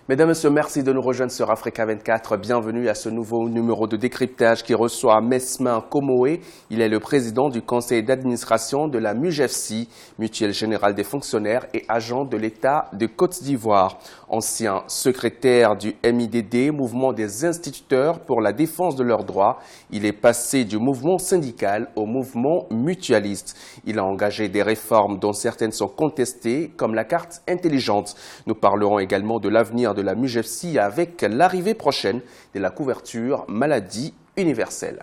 Mesdames et messieurs, merci de nous rejoindre sur Africa 24. Bienvenue à ce nouveau numéro de décryptage qui reçoit Mesmin Komoé. Il est le président du conseil d'administration de la MUGEFSI, Mutuelle Générale des Fonctionnaires et Agents de l'État de Côte d'Ivoire. Ancien secrétaire du MIDD, Mouvement des instituteurs pour la défense de leurs droits, il est passé du mouvement syndical au mouvement mutualiste. Il a engagé des réformes dont certaines sont contestées, comme la carte intelligente. Nous parlerons également de l'avenir de la MUGEFSI avec l'arrivée prochaine de la couverture maladie universelle.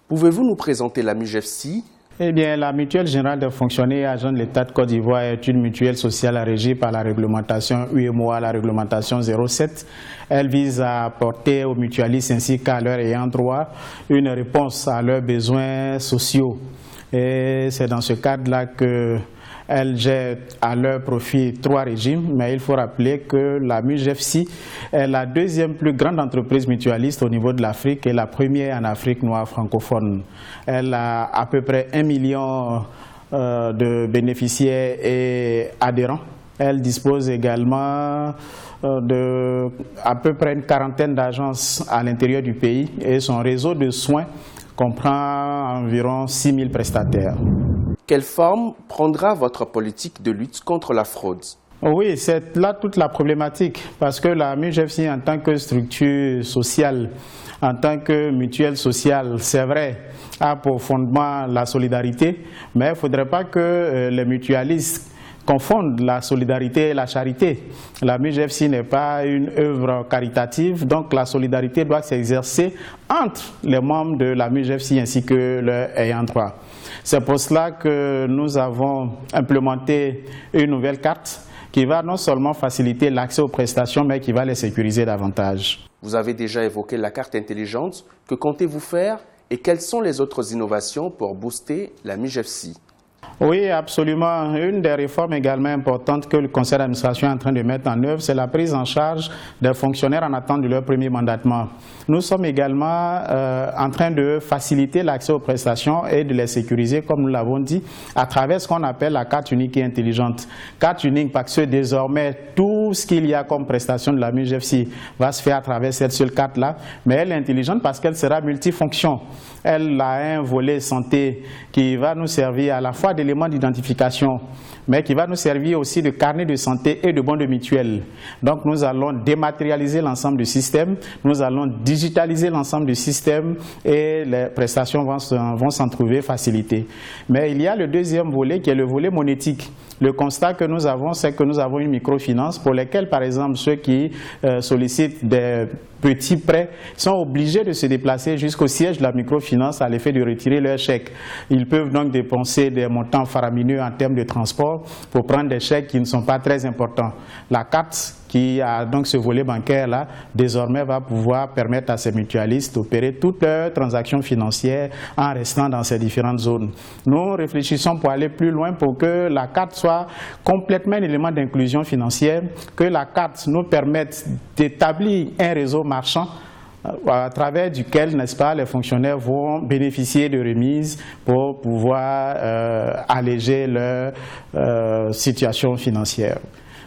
Pouvez-vous nous présenter la MUGEFSI? Eh bien, la Mutuelle Générale des Fonctionnaires et Agents de l'État de Côte d'Ivoire est une mutuelle sociale régie par la réglementation UEMOA, la réglementation 07. Elle vise à apporter aux mutualistes ainsi qu'à leurs ayants droit une réponse à leurs besoins sociaux. Et c'est dans ce cadre-là que elle gère à leur profit 3 régimes, mais il faut rappeler que la MUGEFSI est la deuxième plus grande entreprise mutualiste au niveau de l'Afrique et la première en Afrique noire francophone. Elle a à peu près 1 million de bénéficiaires et adhérents. Elle dispose également de à peu près une quarantaine d'agences à l'intérieur du pays et son réseau de soins comprend environ 6 000 prestataires. Quelle forme prendra votre politique de lutte contre la fraude? Oui, c'est là toute la problématique, parce que la MUGEFSI en tant que structure sociale, en tant que mutuelle sociale, c'est vrai, a pour fondement la solidarité, mais il ne faudrait pas que les mutualistes confondent la solidarité et la charité. La MUGEFSI n'est pas une œuvre caritative, donc la solidarité doit s'exercer entre les membres de la MUGEFSI ainsi que leurs ayants droit. C'est pour cela que nous avons implémenté une nouvelle carte qui va non seulement faciliter l'accès aux prestations, mais qui va les sécuriser davantage. Vous avez déjà évoqué la carte intelligente. Que comptez-vous faire et quelles sont les autres innovations pour booster la MUGEFSI? Oui, absolument. Une des réformes également importantes que le conseil d'administration est en train de mettre en œuvre, c'est la prise en charge des fonctionnaires en attente de leur premier mandatement. Nous sommes également en train de faciliter l'accès aux prestations et de les sécuriser, comme nous l'avons dit, à travers ce qu'on appelle la carte unique et intelligente. Carte unique parce que désormais, tout ce qu'il y a comme prestation de la MUGEFSI va se faire à travers cette seule carte-là, mais elle est intelligente parce qu'elle sera multifonction. Elle a un volet santé qui va nous servir à la fois d'éléments d'identification, mais qui va nous servir aussi de carnet de santé et de bons de mutuelle. Donc nous allons dématérialiser l'ensemble du système, nous allons digitaliser l'ensemble du système et les prestations vont s'en trouver facilitées. Mais il y a le deuxième volet qui est le volet monétique. Le constat que nous avons, c'est que nous avons une microfinance pour lesquelles, par exemple, ceux qui sollicitent des petits prêts sont obligés de se déplacer jusqu'au siège de la microfinance à l'effet de retirer leur chèque. Ils peuvent donc dépenser des montants faramineux en termes de transport pour prendre des chèques qui ne sont pas très importants. La carte qui a donc ce volet bancaire-là, désormais va pouvoir permettre à ces mutualistes d'opérer toutes leurs transactions financières en restant dans ces différentes zones. Nous réfléchissons pour aller plus loin pour que la carte soit complètement un élément d'inclusion financière, que la carte nous permette d'établir un réseau marchand à travers duquel, n'est-ce pas, les fonctionnaires vont bénéficier de remises pour pouvoir alléger leur situation financière.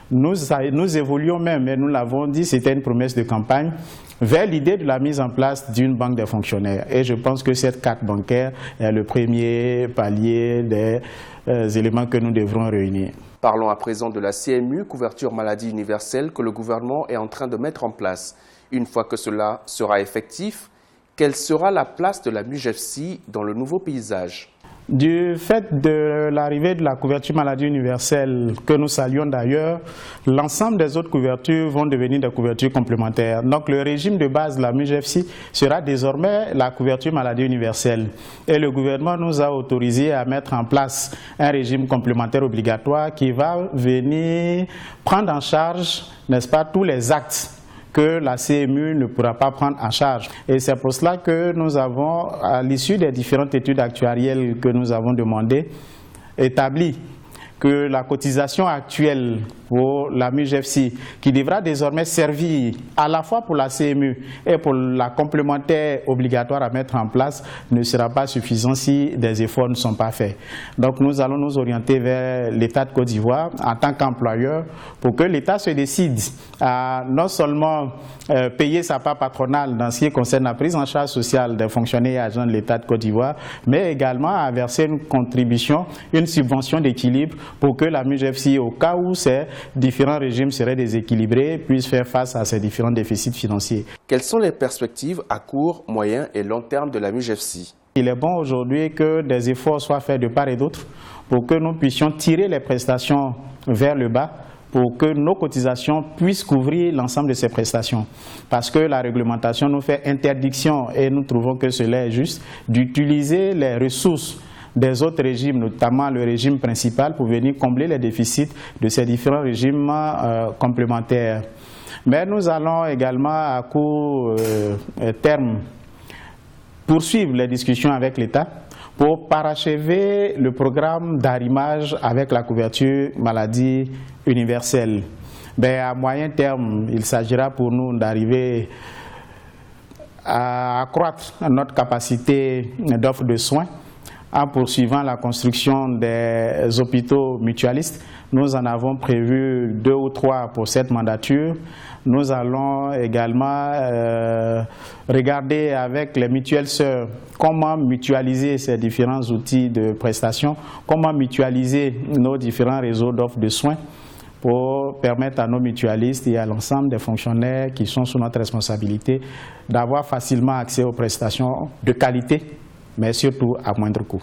Nous évoluons même, et nous l'avons dit, c'était une promesse de campagne, vers l'idée de la mise en place d'une banque des fonctionnaires. Et je pense que cette carte bancaire est le premier palier des éléments que nous devrons réunir. Parlons à présent de la CMU, couverture maladie universelle, que le gouvernement est en train de mettre en place. Une fois que cela sera effectif, quelle sera la place de la MUGEFSI dans le nouveau paysage? Du fait de l'arrivée de la couverture maladie universelle, que nous saluons d'ailleurs, l'ensemble des autres couvertures vont devenir des couvertures complémentaires. Donc le régime de base de la MUGEFSI sera désormais la couverture maladie universelle. Et le gouvernement nous a autorisé à mettre en place un régime complémentaire obligatoire qui va venir prendre en charge, n'est-ce pas, tous les actes que la CMU ne pourra pas prendre en charge. Et c'est pour cela que nous avons, à l'issue des différentes études actuarielles que nous avons demandées, établi que la cotisation actuelle pour la MUJFSI, qui devra désormais servir à la fois pour la CMU et pour la complémentaire obligatoire à mettre en place, ne sera pas suffisant si des efforts ne sont pas faits. Donc nous allons nous orienter vers l'État de Côte d'Ivoire en tant qu'employeur pour que l'État se décide à non seulement payer sa part patronale dans ce qui concerne la prise en charge sociale des fonctionnaires et agents de l'État de Côte d'Ivoire, mais également à verser une contribution, une subvention d'équilibre pour que la MUJFSI, au cas où ces différents régimes seraient déséquilibrés, puisse faire face à ces différents déficits financiers. Quelles sont les perspectives à court, moyen et long terme de la MUJFSI? Il est bon aujourd'hui que des efforts soient faits de part et d'autre pour que nous puissions tirer les prestations vers le bas, pour que nos cotisations puissent couvrir l'ensemble de ces prestations. Parce que la réglementation nous fait interdiction, et nous trouvons que cela est juste, d'utiliser les ressources des autres régimes, notamment le régime principal, pour venir combler les déficits de ces différents régimes complémentaires. Mais nous allons également à court terme poursuivre les discussions avec l'État pour parachever le programme d'arrimage avec la couverture maladie universelle. À moyen terme, il s'agira pour nous d'arriver à accroître notre capacité d'offre de soins en poursuivant la construction des hôpitaux mutualistes. Nous en avons prévu 2 ou 3 pour cette mandature. Nous allons également regarder avec les mutuelles sœurs comment mutualiser ces différents outils de prestation, comment mutualiser nos différents réseaux d'offres de soins pour permettre à nos mutualistes et à l'ensemble des fonctionnaires qui sont sous notre responsabilité d'avoir facilement accès aux prestations de qualité, mais surtout à moindre coût.